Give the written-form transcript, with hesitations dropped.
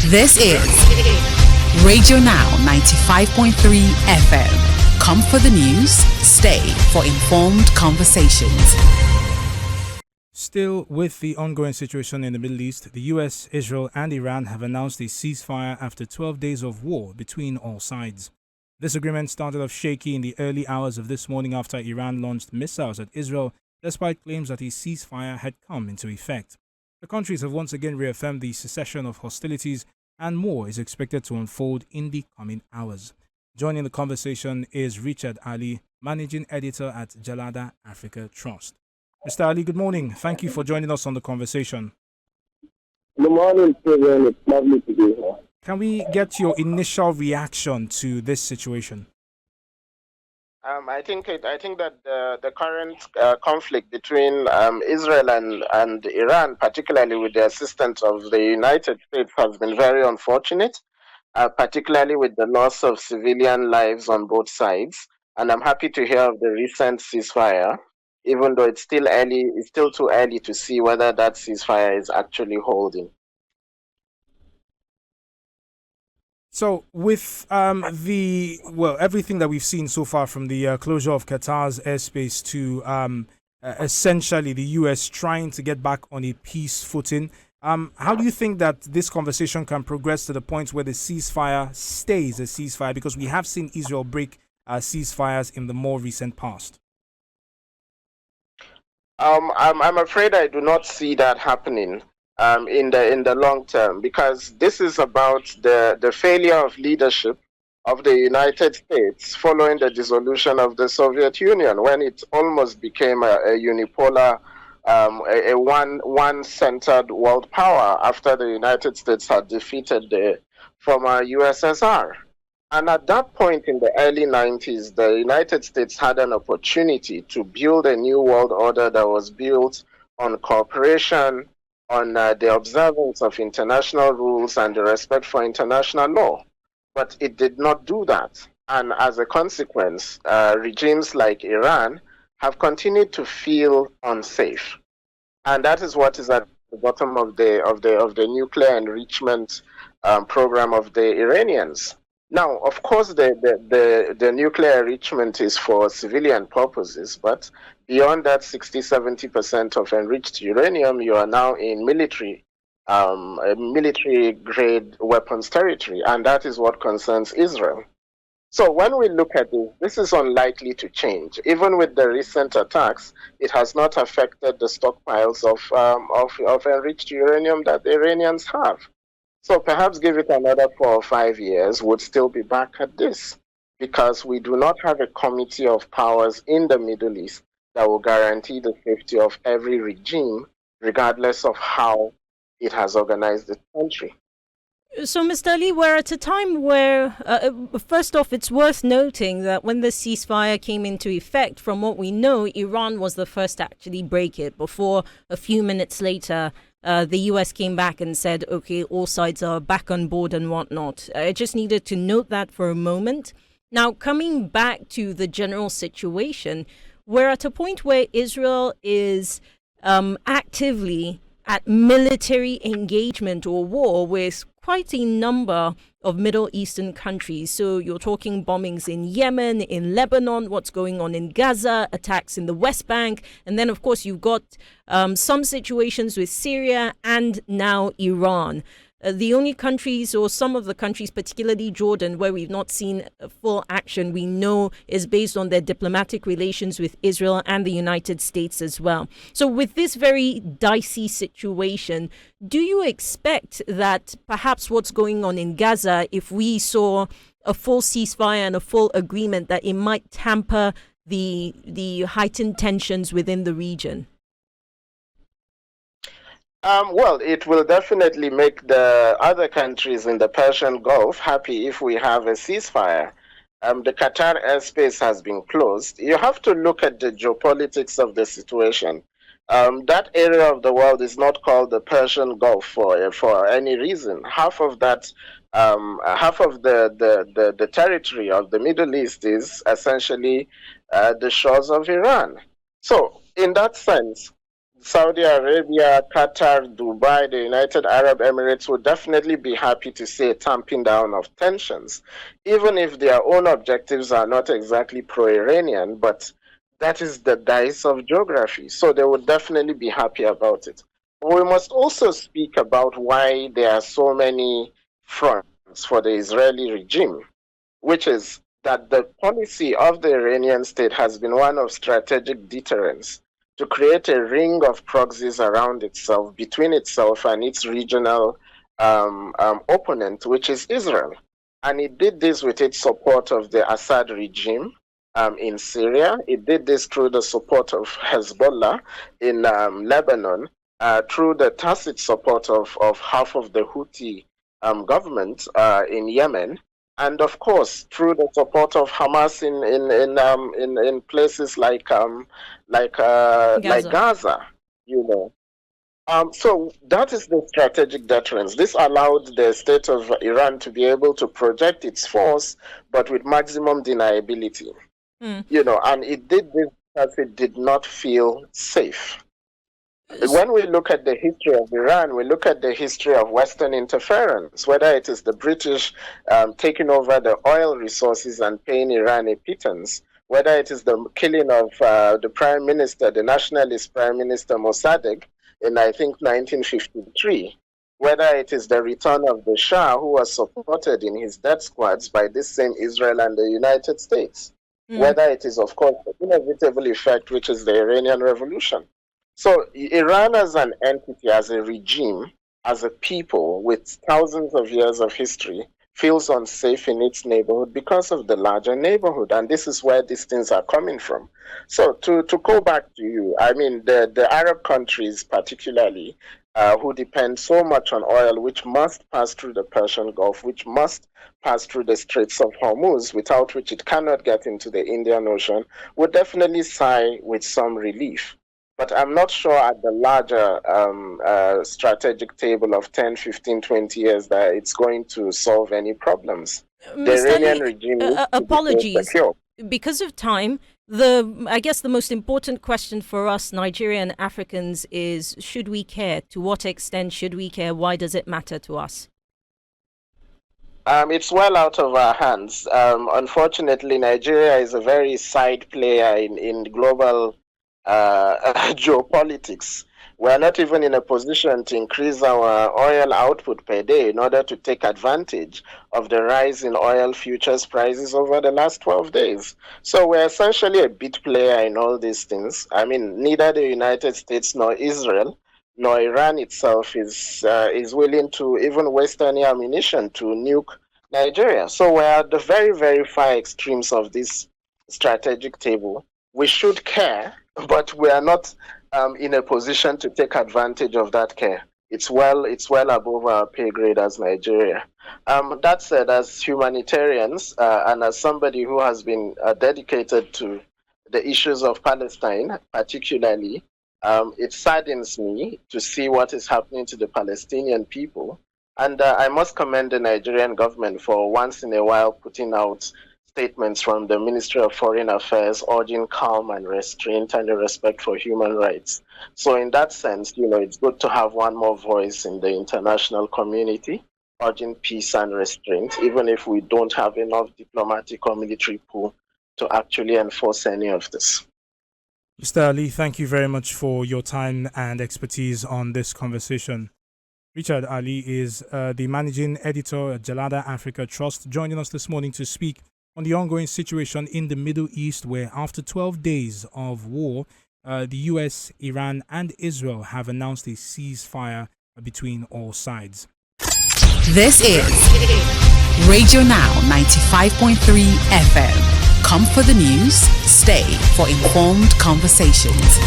This is Radio Now 95.3 FM. Come for the news, stay for informed conversations. Still, with the ongoing situation in the Middle East, the US, Israel, and Iran have announced a ceasefire after 12 days of war between all sides. This agreement started off shaky in the early hours of this morning after Iran launched missiles at Israel, despite claims that a ceasefire had come into effect. The countries have once again reaffirmed the cessation of hostilities, and more is expected to unfold in the coming hours. Joining the conversation is Richard Ali, Managing Editor at Jalada Africa Trust. Mr. Ali, good morning. Thank you for joining us on the conversation. Good morning, Steven. It's lovely to be here. Can we get your initial reaction to this situation? I think that the current conflict between Israel and Iran, particularly with the assistance of the United States, has been very unfortunate, particularly with the loss of civilian lives on both sides. And I'm happy to hear of the recent ceasefire, even though it's still early. It's still too early to see whether that ceasefire is actually holding. So, with everything that we've seen so far, from the closure of Qatar's airspace to essentially the US trying to get back on a peace footing, how do you think that this conversation can progress to the point where the ceasefire stays a ceasefire? Because we have seen Israel break ceasefires in the more recent past. I'm afraid I do not see that happening in the long term, because this is about the failure of leadership of the United States following the dissolution of the Soviet Union, when it almost became a unipolar, a one-centered world power after the United States had defeated the former USSR. And at that point in the early 90s, the United States had an opportunity to build a new world order that was built on cooperation, on the observance of international rules and the respect for international law. But it did not do that. And as a consequence, regimes like Iran have continued to feel unsafe. And that is what is at the bottom of the nuclear enrichment program of the Iranians. Now, of course, the nuclear enrichment is for civilian purposes, but beyond that 60-70% of enriched uranium, you are now in military-grade weapons territory, and that is what concerns Israel. So when we look at this is unlikely to change. Even with the recent attacks, it has not affected the stockpiles of enriched uranium that the Iranians have. So perhaps give it another 4 or 5 years, would still be back at this, because we do not have a committee of powers in the Middle East that will guarantee the safety of every regime, regardless of how it has organized the country. So, Mr. Ali, we're at a time where, first off, it's worth noting that when the ceasefire came into effect, from what we know, Iran was the first to actually break it, before a few minutes later, the US came back and said, okay, all sides are back on board and whatnot. I just needed to note that for a moment. Now, coming back to the general situation, we're at a point where Israel is actively at military engagement or war with quite a number of Middle Eastern countries. So you're talking bombings in Yemen, in Lebanon, what's going on in Gaza, attacks in the West Bank. And then, of course, you've got some situations with Syria and now Iran. The only countries, or some of the countries, particularly Jordan, where we've not seen full action, we know is based on their diplomatic relations with Israel and the United States as well. So with this very dicey situation, do you expect that perhaps what's going on in Gaza, if we saw a full ceasefire and a full agreement, that it might tamper the heightened tensions within the region? Well, it will definitely make the other countries in the Persian Gulf happy if we have a ceasefire. The Qatar airspace has been closed. You have to look at the geopolitics of the situation. That area of the world is not called the Persian Gulf for any reason. Half of that, half of the territory of the Middle East is essentially the shores of Iran. So, in that sense, Saudi Arabia, Qatar, Dubai, the United Arab Emirates would definitely be happy to see a tamping down of tensions, even if their own objectives are not exactly pro-Iranian, but that is the dice of geography. So they would definitely be happy about it. We must also speak about why there are so many fronts for the Israeli regime, which is that the policy of the Iranian state has been one of strategic deterrence to create a ring of proxies around itself, between itself and its regional opponent, which is Israel. And it did this with its support of the Assad regime in Syria. It did this through the support of Hezbollah in Lebanon, through the tacit support of half of the Houthi government in Yemen, and of course through the support of Hamas in places like Gaza, you know. So that is the strategic deterrence. This allowed the state of Iran to be able to project its force, but with maximum deniability. You know, and it did this because it did not feel safe. When we look at the history of Iran, we look at the history of Western interference, whether it is the British taking over the oil resources and paying Iran a pittance, whether it is the killing of the Prime Minister, the nationalist Prime Minister Mossadegh in, I think, 1953, whether it is the return of the Shah, who was supported in his death squads by this same Israel and the United States, whether it is, of course, the inevitable effect, which is the Iranian Revolution. So Iran as an entity, as a regime, as a people with thousands of years of history, feels unsafe in its neighborhood because of the larger neighborhood. And this is where these things are coming from. So to go back to you, I mean, the Arab countries particularly, who depend so much on oil, which must pass through the Persian Gulf, which must pass through the Straits of Hormuz, without which it cannot get into the Indian Ocean, would definitely sigh with some relief. But I'm not sure at the larger strategic table of 10, 15, 20 years that it's going to solve any problems. The Iranian regime apologies. Because of time, I guess the most important question for us Nigerian Africans is, should we care? To what extent should we care? Why does it matter to us? It's well out of our hands. Unfortunately, Nigeria is a very side player in global geopolitics. We're not even in a position to increase our oil output per day in order to take advantage of the rise in oil futures prices over the last 12 days. So we're essentially a bit player in all these things. I mean, neither the United States nor Israel nor Iran itself is willing to even waste any ammunition to nuke Nigeria. So we're at the very, very far extremes of this strategic table. We should care, but we are not in a position to take advantage of that care. It's well above our pay grade as Nigeria. That said, as humanitarians and as somebody who has been dedicated to the issues of Palestine, particularly, it saddens me to see what is happening to the Palestinian people. And I must commend the Nigerian government for once in a while putting out statements from the Ministry of Foreign Affairs urging calm and restraint and the respect for human rights. So in that sense, it's good to have one more voice in the international community urging peace and restraint, even if we don't have enough diplomatic or military pool to actually enforce any of this. Mr. Ali, thank you very much for your time and expertise on this conversation. Richard Ali is the managing editor at Jalada Africa Trust, joining us this morning to speak on the ongoing situation in the Middle East, where after 12 days of war, the US, Iran and Israel have announced a ceasefire between all sides. This is Radio Now 95.3 FM. Come for the news, stay for informed conversations.